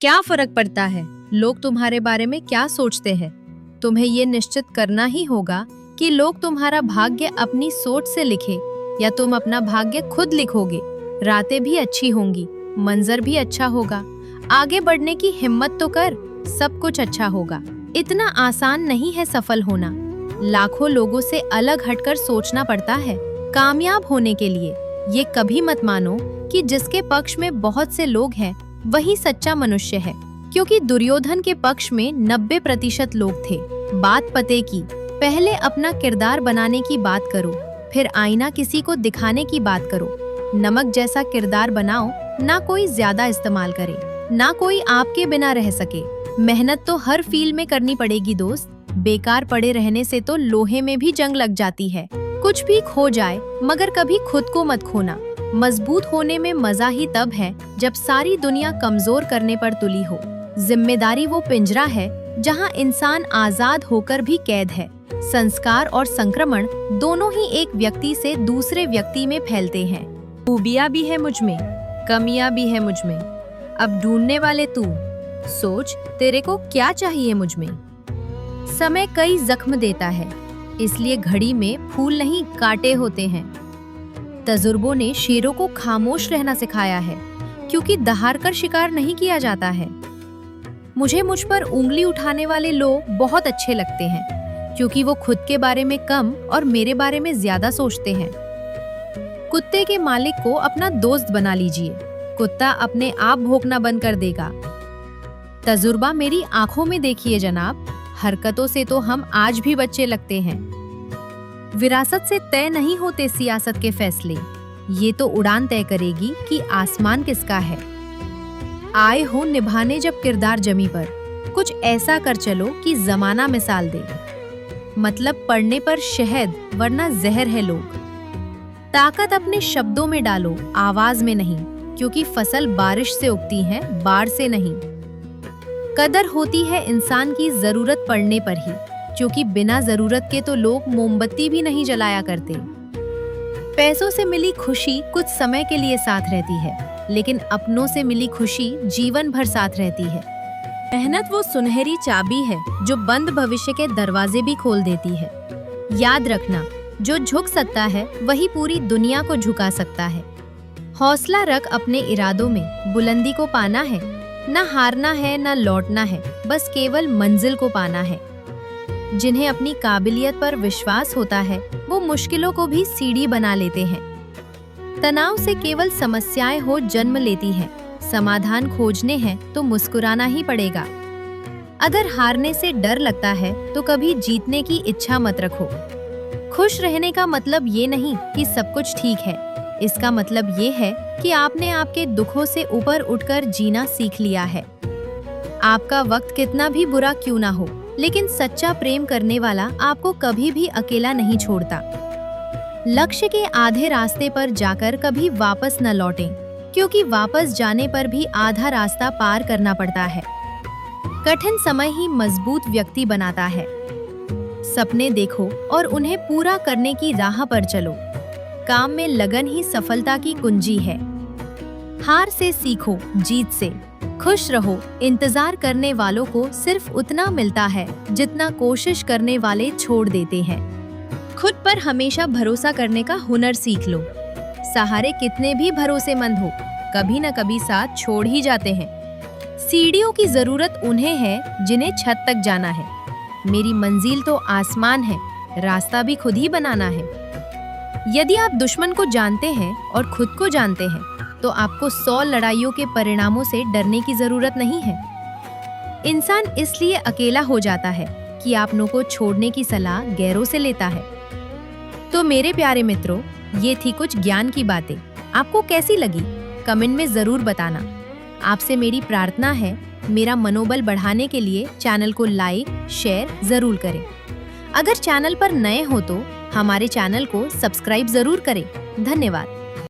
क्या फर्क पड़ता है लोग तुम्हारे बारे में क्या सोचते हैं? तुम्हें ये निश्चित करना ही होगा कि लोग तुम्हारा भाग्य अपनी सोच से लिखे या तुम अपना भाग्य खुद लिखोगे। रातें भी अच्छी होंगी, मंजर भी अच्छा होगा। आगे बढ़ने की हिम्मत तो कर, सब कुछ अच्छा होगा। इतना आसान नहीं है सफल होना। लाखों लोगों से अलग हटकर सोचना पड़ता है कामयाब होने के लिए। ये कभी मत मानो कि जिसके पक्ष में बहुत से लोग हैं वही सच्चा मनुष्य है, क्योंकि दुर्योधन के पक्ष में 90% लोग थे। बात पते की, पहले अपना किरदार बनाने की बात करो, फिर आईना किसी को दिखाने की बात करो। नमक जैसा किरदार बनाओ, ना कोई ज्यादा इस्तेमाल करे, ना कोई आपके बिना रह सके। मेहनत तो हर फील्ड में करनी पड़ेगी दोस्त। बेकार पड़े रहने से तो लोहे में भी जंग लग जाती है। कुछ भी खो जाए मगर कभी खुद को मत खोना। मजबूत होने में मजा ही तब है जब सारी दुनिया कमजोर करने पर तुली हो। जिम्मेदारी वो पिंजरा है जहां इंसान आजाद होकर भी कैद है। संस्कार और संक्रमण दोनों ही एक व्यक्ति से दूसरे व्यक्ति में फैलते हैं। खूबियां भी है मुझ में, कमियां भी है मुझ में। अब ढूंढने वाले तू, सोच तेरे को क्या चाहिए मुझ में। समय कई जख्म देता है, इसलिए घड़ी में फूल नहीं कांटे होते हैं। तजुर्बों ने शेरों को खामोश रहना सिखाया है, क्योंकि दहाड़ कर शिकार नहीं किया जाता है। मुझे मुझ पर उंगली उठाने वाले लोग बहुत अच्छे लगते हैं, क्योंकि वो खुद के बारे में कम और मेरे बारे में ज्यादा सोचते हैं। कुत्ते के मालिक को अपना दोस्त बना लीजिए, कुत्ता अपने आप भौंकना बंद कर देगा। तजुर्बा मेरी आंखों में देखिए जनाब, हरकतों से तो हम आज भी बच्चे लगते हैं। विरासत से तय नहीं होते सियासत के फैसले, ये तो उड़ान तय करेगी कि आसमान किसका है। आए हो निभाने जब किरदार जमी पर, कुछ ऐसा कर चलो कि जमाना मिसाल दे। मतलब पढ़ने पर शहद वरना जहर है लोग। ताकत अपने शब्दों में डालो, आवाज में नहीं, क्योंकि फसल बारिश से उगती है, बाढ़ से नहीं। कदर होती है इंसान की जरूरत पड़ने पर ही, क्योंकि बिना जरूरत के तो लोग मोमबत्ती भी नहीं जलाया करते। पैसों से मिली खुशी कुछ समय के लिए साथ रहती है, लेकिन अपनों से मिली खुशी जीवन भर साथ रहती है। मेहनत वो सुनहरी चाबी है जो बंद भविष्य के दरवाजे भी खोल देती है। याद रखना, जो झुक सकता है वही पूरी दुनिया को झुका सकता है। हौसला रख अपने इरादों में, बुलंदी को पाना है। ना हारना है ना लौटना है, बस केवल मंजिल को पाना है। जिन्हें अपनी काबिलियत पर विश्वास होता है वो मुश्किलों को भी सीढ़ी बना लेते हैं। तनाव से केवल समस्याएं हो जन्म लेती हैं, समाधान खोजने हैं तो मुस्कुराना ही पड़ेगा। अगर हारने से डर लगता है तो कभी जीतने की इच्छा मत रखो। खुश रहने का मतलब ये नहीं कि सब कुछ ठीक है, इसका मतलब ये है कि आपने आपके दुखों से ऊपर उठकर जीना सीख लिया है। आपका वक्त कितना भी बुरा क्यों ना हो, लेकिन सच्चा प्रेम करने वाला आपको कभी भी अकेला नहीं छोड़ता। लक्ष्य के आधे रास्ते पर जाकर कभी वापस न लौटें, क्योंकि वापस जाने पर भी आधा रास्ता पार करना पड़ता है। कठिन समय ही मजबूत व्यक्ति बनाता है। सपने देखो और उन्हें पूरा करने की राह पर चलो। काम में लगन ही सफलता की कुंजी है। हार से सीखो, जीत से। खुश रहो, इंतजार करने वालों को सिर्फ उतना मिलता है जितना कोशिश करने वाले छोड़ देते हैं। खुद पर हमेशा भरोसा करने का हुनर सीख लो। सहारे कितने भी भरोसेमंद हो, कभी न कभी साथ छोड़ ही जाते हैं। सीढ़ियों की जरूरत उन्हें है जिन्हें छत तक जाना है। मेरी मंजिल तो आसमान है, रास्ता भी खुद ही बनाना है। यदि आप दुश्मन को जानते हैं और खुद को जानते हैं तो आपको 100 लड़ाइयों के परिणामों से डरने की जरूरत नहीं है। इंसान इसलिए अकेला हो जाता है कि अपनों को छोड़ने की सलाह गैरों से लेता है। तो मेरे प्यारे मित्रों, ये थी कुछ ज्ञान की बातें। आपको कैसी लगी कमेंट में जरूर बताना। आपसे मेरी प्रार्थना है, मेरा मनोबल बढ़ाने के लिए चैनल को लाइक शेयर जरूर करें। अगर चैनल पर नए हो तो हमारे चैनल को सब्सक्राइब जरूर करें। धन्यवाद।